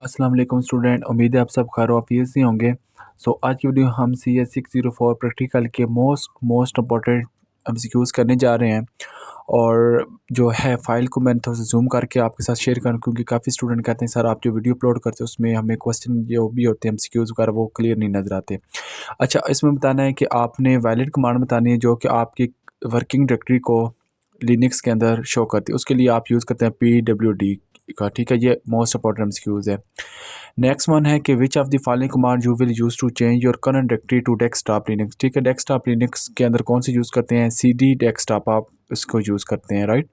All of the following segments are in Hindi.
अस्सलाम वालेकुम स्टूडेंट, उम्मीद है आप सब खैर वाफियत से होंगे। आज की वीडियो हम सी एस 604 प्रैक्टिकल के मोस्ट इम्पोर्टेंट एमसीक्यूज़ करने जा रहे हैं। और जो है फ़ाइल को मैंने थोड़ा सा जूम करके आपके साथ शेयर करूँ, क्योंकि काफ़ी स्टूडेंट कहते हैं सर आप जो वीडियो अपलोड करते हो उसमें हमें क्वेश्चन जो भी होते हैं एमसीक्यूज़ वगैरह वो क्लियर नहीं नज़र आते। अच्छा, इसमें बताना है कि आपने वैलिड कमांड बतानी है जो कि आपकी वर्किंग डायरेक्टरी को लिनक्स के अंदर शो करती है। उसके लिए आप यूज़ करते हैं pwd का, ठीक है। ये मोस्ट इंपॉर्टेंट एमसीक्यूज़ है। नेक्स्ट वन है कि which of the following command you will use to change your current directory to desktop Linux, ठीक है। डेस्कटॉप लिनक्स के अंदर कौन सी यूज़ करते हैं? cd डेस्कटॉप आप इसको यूज़ करते हैं, right.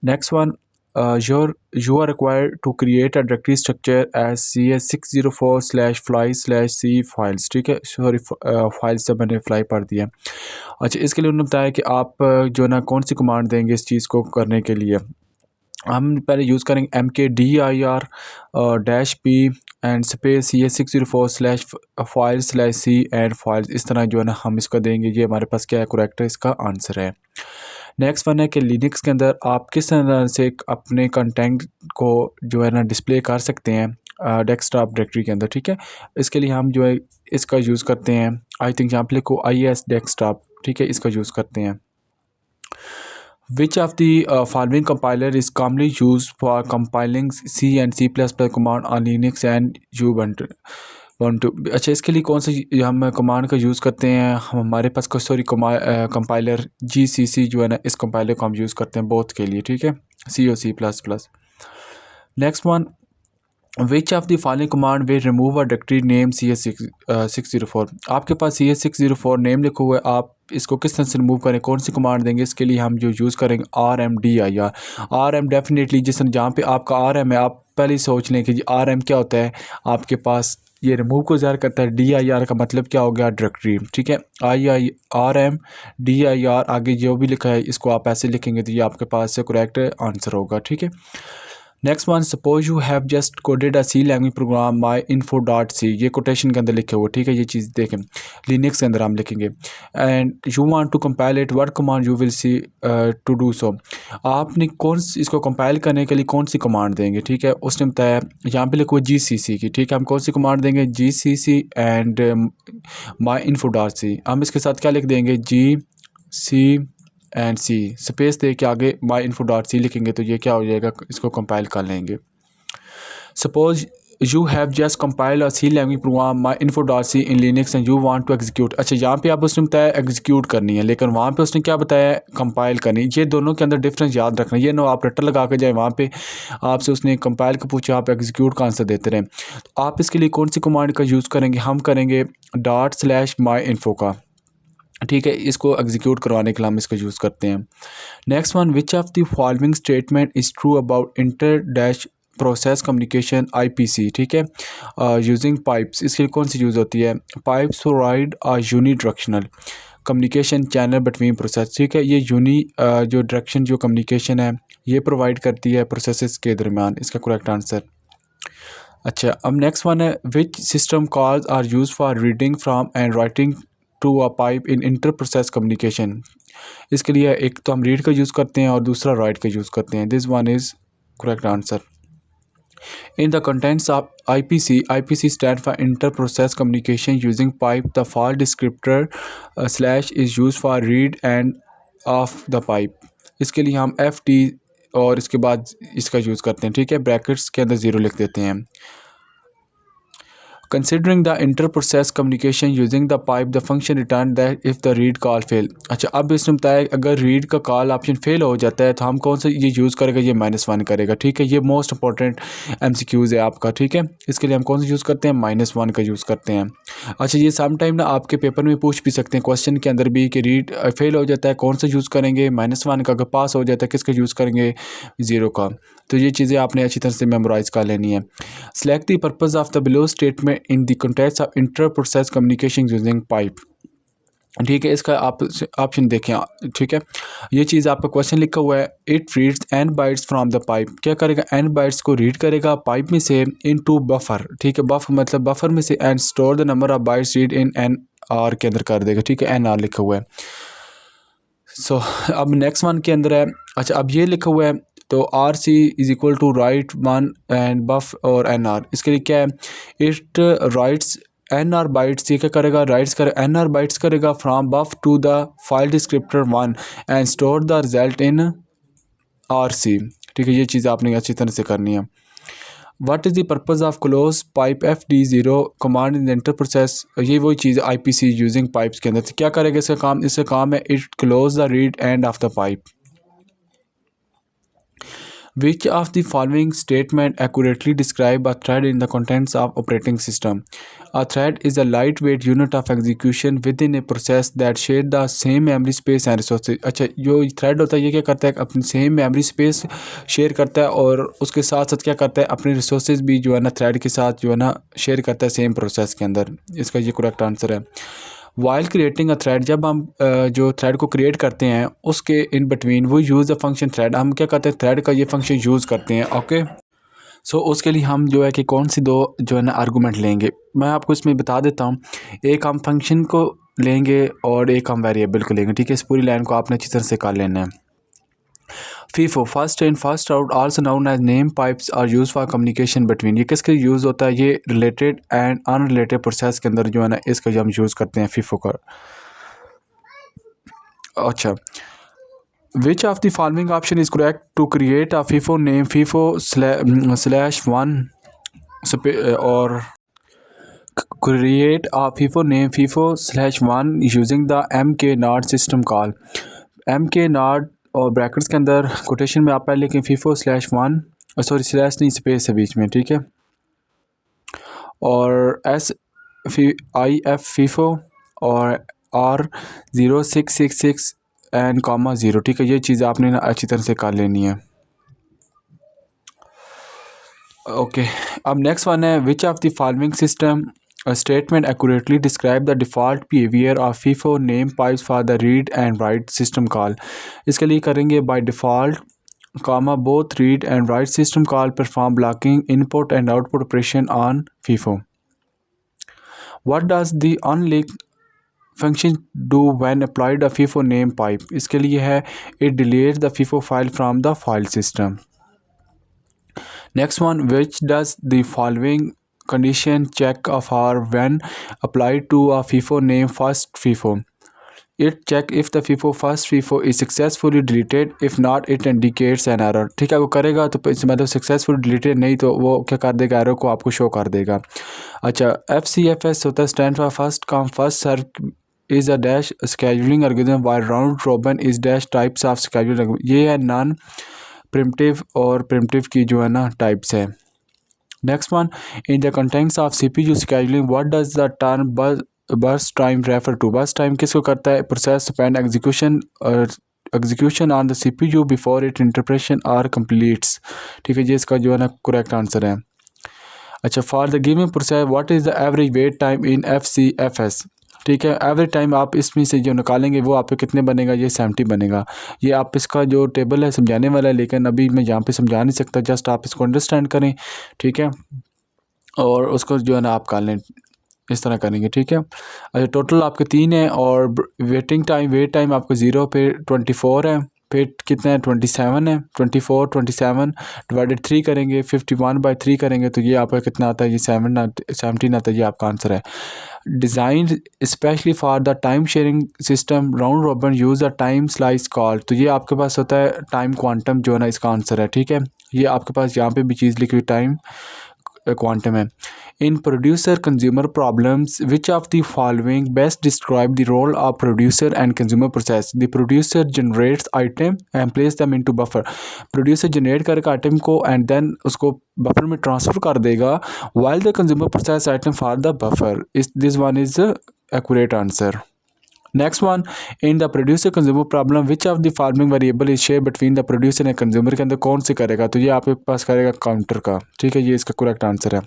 Next one, you are required to create a directory structure as cs604/fly/c files, ठीक है। सॉरी, फाइल्स से मैंने फ्लाई पढ़ दिया। अच्छा, इसके लिए उन्होंने बताया कि आप जो है ना कौन सी कमांड देंगे इस चीज़ को करने के लिए। हम पहले यूज़ करेंगे mkdir -p and space cs604/file/c and files, इस तरह जो है ना हम इसका देंगे। ये हमारे पास क्या है, करेक्ट है, इसका आंसर है। नेक्स्ट वन है कि लिनक्स के अंदर आप किस तरह से अपने कंटेंट को जो है ना डिस्प्ले कर सकते हैं डेस्कटॉप डायरेक्टरी के अंदर, ठीक है। इसके लिए हम जो है इसका यूज़ करते हैं, आई थिंक यहाँ पे लिखो IS डेस्कटॉप, ठीक है, इसका यूज़ करते हैं। Which of the following compiler is commonly used for compiling C and C++ command on Linux and Ubuntu? अच्छा, इसके लिए कौन सा हम कमांड का यूज़ करते हैं? हमारे पास कंपाइलर GCC जो है ना, इस कंपाइलर को हम यूज़ करते हैं बोथ के लिए, ठीक है, C और C++। Next one, which of the following command will remove a directory name CS604। आपके पास CS604 नेम लिखा हुआ है, आप इसको किस तरह से रिमूव करें, कौन सी कमांड देंगे? इसके लिए हम जो यूज़ करेंगे RMDIR। RM डेफिनेटली जिस जहाँ पे आपका RM है, आप पहले ही सोच लें कि जी RM क्या होता है आपके पास। ये रिमूव को ज़ाहिर करता है। DIR का मतलब क्या हो गया, डायरेक्टरी, ठीक है। RMDIR आगे जो भी लिखा है इसको आप ऐसे लिखेंगे तो ये आपके पास से करेक्ट आंसर होगा, ठीक है। Next one, suppose you have just coded a C language program my info dot C, ये कोटेशन के अंदर लिखे हुए, ठीक है। ये चीज़ देखें, लिनक्स के अंदर हम लिखेंगे and you want to compile it, what command you will see to do so. आपने इसको कंपाइल करने के लिए कौन सी कमांड देंगे, ठीक है। उसने बताया यहाँ पे लिखो GCC की, ठीक है। हम कौन सी कमांड देंगे? GCC and my info dot C. हम इसके साथ क्या लिख देंगे? GC एंड सी स्पेस दे के आगे माई इन्फो डॉट सी लिखेंगे तो ये क्या हो जाएगा, इसको कंपाइल कर लेंगे। Suppose you have just compile a C language program my info dot C in Linux and you want to execute. अच्छा, यहाँ पे आप उसने बताया एग्जीक्यूट करनी है, लेकिन वहाँ पे उसने क्या बताया, कंपाइल करनी। ये दोनों के अंदर डिफरेंस याद रखना। ये नो आप रट्टा लगा के जाए, वहाँ पे आपसे उसने कंपाइल का पूछा, आप एग्जीक्यूट का आंसर देते रहें। तो आप इसके लिए कौन सी कमांड का यूज़ करेंगे? हम करेंगे ./my-info का, ठीक है। इसको एग्जीक्यूट करवाने के लिए हम इसका यूज़ करते हैं। Next one, which of the following statement is true about inter dash process communication IPC, ठीक है, यूजिंग पाइप्स। इसके लिए कौन सी यूज़ होती है? Pipes provide a unidirectional communication channel between process, ठीक है। ये जो डायरेक्शन जो कम्युनिकेशन है ये प्रोवाइड करती है प्रोसेसेस के दरमियान, इसका करेक्ट आंसर। अच्छा, अब नेक्स्ट वन है, which system calls are use for reading from and writing to a pipe in inter process communication. इसके लिए एक तो हम रीड का यूज़ करते हैं और दूसरा राइट का यूज़ करते हैं। This one is correct answer. In the contents of IPC stand for inter-process communication using pipe. The file descriptor / is used for read and of the pipe. इसके लिए हम FT और इसके बाद इसका यूज़ करते हैं, ठीक है। ब्रैकेट्स के अंदर 0 लिख देते हैं। Considering the inter-process communication using the pipe, the function return that if the read call fail। अच्छा, अब इसने बताया अगर रीड का कॉल ऑप्शन फेल हो जाता है तो हम कौन सा ये यूज़ करेगा? ये -1 करेगा, ठीक है। ये मोस्ट इंपॉर्टेंट MCQs है आपका, ठीक है। इसके लिए हम कौन सा यूज़ करते हैं? -1 का यूज़ करते हैं। अच्छा, ये सम टाइम ना आपके पेपर में पूछ भी सकते हैं क्वेश्चन के अंदर भी कि रीड फेल हो जाता है कौन सा यूज़ करेंगे? -1 का। अगर पास हो जाता है किसका यूज़ करेंगे? 0 का। तो ये चीज़ें आपने अच्छी तरह से मेमोराइज़ कर लेनी है। Select the purpose of the below statement in the context of inter-process communication using pipe, ठीक है। इसका आप ऑप्शन देखें, ठीक है। ये चीज़ आपका क्वेश्चन लिखा हुआ है, it reads n bytes from the pipe. क्या करेगा? n बाइट्स को रीड करेगा पाइप में से इनटू बफर, ठीक है। बफर मतलब बफर में से, and store the number of bytes read in NR के अंदर कर देगा, ठीक है। NR लिखा हुआ है। अब नेक्स्ट वन के अंदर है, अच्छा अब ये लिखा हुआ है तो R C is equal to write one and buf और एन आर। इसके लिए क्या है, it writes N R bytes, ये क्या करेगा, राइट्स कर एन आर बाइट्स करेगा from buf to the file descriptor one and store the result in R C. ठीक है, ये चीज़ आपने अच्छी तरह से करनी है। What is the purpose of close pipe FD0 command in inter process, ये वही चीज़ IPC यूजिंग पाइप्स के अंदर तो क्या करेगा इसका काम है it close the read end of the pipe. Which of the following statement accurately describe a thread in the contents of operating system? A thread is a lightweight unit of execution within a process that share the same memory space and resources। अच्छा, जो thread होता है ये क्या करता है, अपनी सेम memory space शेयर करता है और उसके साथ साथ क्या करता है, अपने resources भी जो है ना thread के साथ जो है ना शेयर करता है सेम प्रोसेस के अंदर। इसका ये करेक्ट आंसर है। वाइल क्रिएटिंग अ थ्रेड, जब हम जो थ्रेड को क्रिएट करते हैं उसके इन बिटवीन वो यूज़ द फंक्शन थ्रेड, हम क्या करते हैं थ्रेड का ये फंक्शन यूज़ करते हैं। ओके, सो उसके लिए हम जो है कि कौन सी दो जो है ना आर्गूमेंट लेंगे, मैं आपको इसमें बता देता हूँ। एक हम फंक्शन को लेंगे और एक हम वेरिएबल को लेंगे। ठीक है, इस पूरी लाइन को आपने अच्छी तरह से कर लेना है। FIFO first in first out also known as name pipes are use for communication between, ये किसके यूज़ होता है, ये रिलेटेड एंड अनरिलेटेड प्रोसेस के अंदर जो है ना इसका जो हम यूज़ करते हैं FIFO का। अच्छा, which of the following option is correct to create a FIFO name FIFO /1 और create a FIFO name FIFO/1 using the mknod system call। mknod और ब्रैकेट्स के अंदर कोटेशन में आप पहले लिखें FIFO/1, सॉरी स्लैश नहीं, स्पेस है बीच में। ठीक है, और SIF FIFO और R0666 एंड कॉमा 0। ठीक है, ये चीज़ आपने ना अच्छी तरह से कर लेनी है। ओके, अब नेक्स्ट वन है which of the following system A statement accurately describe the default behavior of FIFO name pipes for the read and write system call। इसके लिए करेंगे by default, comma both read and write system call perform blocking input and output operation on FIFO। What does the unlinked function do when applied a FIFO name pipe? इसके लिए है it deletes the FIFO file from the file system। Next one, which does the following condition check of R when applied to a FIFO name first FIFO? It check if the FIFO first FIFO is successfully deleted, if not it indicates an error। ठीक है, वो करेगा तो इसमें मतलब सक्सेसफुल डिलीटेड, नहीं तो वो क्या कर देगा, एरर को आपको शो कर देगा। अच्छा, FCFS होता है stand for first come first serve is a dash scheduling algorithm while round robin is dash types of scheduling. ये है नॉन प्रिमिटिव और प्रिमिटिव की जो है ना टाइप्स है। Next one, in the contents of CPU scheduling what does the term burst time refer to. Burst time किसको करता है, process spend execution on the CPU before it interruption or completes. ठीक है, ये इसका जो है ना करेक्ट आंसर है। अच्छा, for the given process what is the average weight time in FCFS। ठीक है, एवरेज टाइम आप इसमें से जो निकालेंगे वो आपको कितने बनेगा, ये 70 बनेगा। ये आप इसका जो टेबल है समझाने वाला है, लेकिन अभी मैं यहाँ पे समझा नहीं सकता, जस्ट आप इसको अंडरस्टैंड करें। ठीक है, और उसको जो है ना आप कर लें, इस तरह करेंगे। ठीक है, अच्छा टोटल आपके 3 है और वेट टाइम आपका 0 पे 24 है, फिर कितना है 27 है, 27 डिवाइडेड 3 करेंगे, 51/3 करेंगे तो ये आपका कितना आता है, ये 17 आता है। ये आपका आंसर है। Design specially for the time sharing system round robin use the time slice call, तो ये आपके पास होता है टाइम क्वांटम जो है ना इसका आंसर है। ठीक है, ये आपके पास यहाँ पे भी चीज़ लिखी हुई टाइम क्वांटम है। In producer consumer problems which of the following best describe the role of producer and consumer process. The producer generates item and place them into buffer. Producer generate करके आइटम को एंड देन उसको बफर में ट्रांसफ़र कर देगा, while the consumer process item for the buffer. This one is accurate answer. Next one, in the producer consumer problem which of the following variable is share between the producer and consumer के अंदर कौन से करेगा, तो ये आपके पास करेगा काउंटर का। ठीक है, ये इसका करेक्ट आंसर है।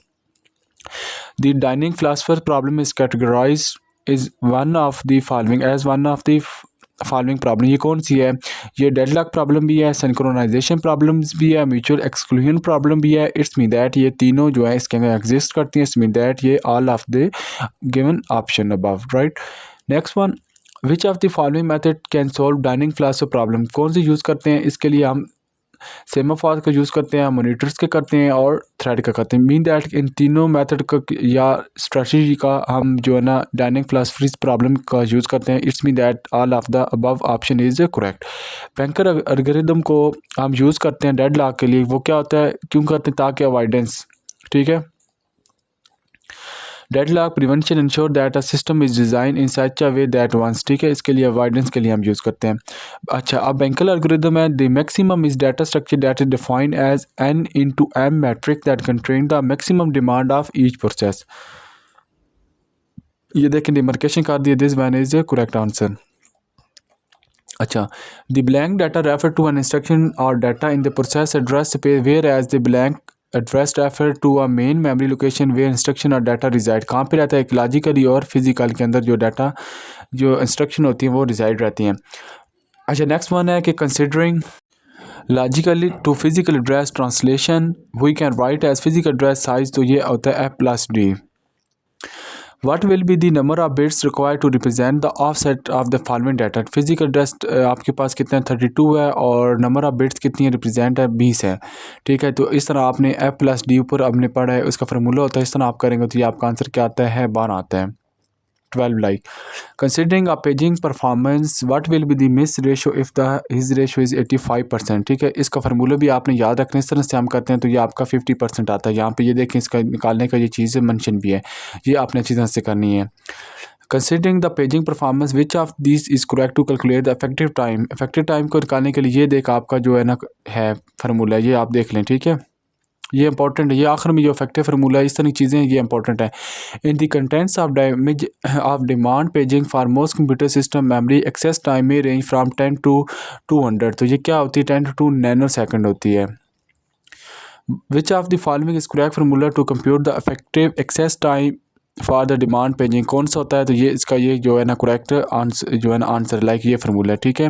The dining philosopher problem is categorise is one of the following as one of the following problem. ये कौन सी है, ये डेडलॉक प्रॉब्लम भी है, सिंक्रोनाइजेशन प्रॉब्लम्स भी है, म्यूचुअल एक्सक्लूजन प्रॉब्लम भी है। इट्स मीन दैट ये तीनों जो है इसके अंदर एग्जिस्ट करती हैं। इट्स मीन दैट ये all of the given option above, right. Next one, which of the following method can solve dining philosopher problem, कौन से यूज़ करते हैं इसके लिए हम सेमाफोर का यूज़ करते हैं, मोनीटर्स के करते हैं और थ्रेड का करते हैं। मीन दैट इन तीनों मेथड का या स्ट्रेटजी का हम जो है ना डायनेमिक फ्लैश फ्रीज प्रॉब्लम का यूज़ करते हैं। It's mean that all of the above option is correct. Banker algorithm को हम यूज़ करते हैं डेडलॉक के लिए। वो क्या होता है, क्यों करते हैं, ताकि अवॉइडेंस, ठीक है। Deadlock prevention ensure that a system is design in such a way that once, ठीक है, इसके लिए अवॉइडेंस के लिए हम यूज़ करते हैं। अच्छा, अब बैंकर एल्गोरिदम है the maximum is data structure that is defined as n into m matrix that contain the maximum demand of each process. ये देखें डिमार्केशन कर दिए, this one is correct answer. अच्छा, the blank data refer to an instruction और data in the process address space whereas the blank address refer to a main memory location where instruction और डाटा रिजाइड। कहाँ पे रहता है, एक लॉजिकली और फिजिकल के अंदर जो डाटा जो इंस्ट्रक्शन होती हैं वो रिजाइड रहती हैं। अच्छा, नेक्स्ट वन है कि considering logically to physical address translation we can write as physical address size, तो ये होता है f+d। What will be the number of bits required to represent the offset of the following data? Physical address आपके पास कितना है, 32 है, और नंबर ऑफ बिट्स कितनी है, रिप्रेजेंट है 20 है, ठीक है। तो इस तरह आपने f+d ऊपर आपने पढ़ा है, उसका फार्मूला होता है, इस तरह आप करेंगे तो ये आपका आंसर क्या आता है, 12 आता है। 12 like considering a paging performance what will be the miss ratio if the his ratio is 85%, ठीक है। इसका फार्मूला भी आपने याद रखना, इस तरह से हम करते हैं तो ये आपका 50% आता है। यहाँ पे ये देखें, इसका निकालने का ये चीज़ मेंशन भी है, ये आपने अच्छी तरह से करनी है। Considering the paging performance which of this is correct to calculate the effective time. Effective time को निकालने के लिए ये देख आपका जो है ना है फार्मूला, ये आप देख लें, ठीक है। ये इंपॉर्टेंट है, ये आखिर में जो इफेक्टिव फार्मूला है, इस तरह की चीज़ें ये इंपॉर्टेंट है। In the contents of damage of demand paging for most computer system memory access time में रेंज फ्राम 10 to 200, तो ये क्या होती है, 10 to 2 नैनो सेकंड होती है। Which of the following is correct formula to compute the effective access time for the demand paging, कौन सा होता है, तो ये इसका ये जो है ना करेक्ट आंसर जो है ना आंसर लाइक ये फार्मूला है, ठीक है।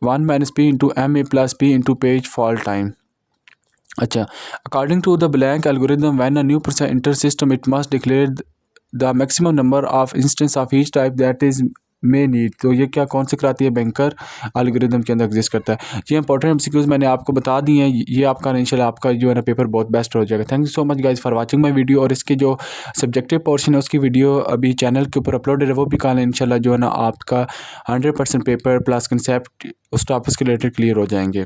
1 - p into ma + p into page fault time. अच्छा, according to the blank algorithm when a new process enter system it must declare the maximum number of instance of each type that is may need, तो ये क्या कौन सी कराती है, बैंकर एल्गोरिदम के अंदर एग्जिस्ट करता है। ये इंपॉर्टेंट एमसीक्यूज मैंने आपको बता दी हैं, ये आपका इंशाल्लाह आपका जो है ना पेपर बहुत बेस्ट हो जाएगा। Thank you so much guys for watching my video, और इसके जो सब्जेक्टिव पोर्शन है उसकी वीडियो अभी चैनल के ऊपर अपलोड है, वो भी कल इंशाल्लाह जो है ना आपका 100% पेपर प्लस कंसेप्ट उस टॉपिक के रिलेटेड क्लियर हो जाएंगे।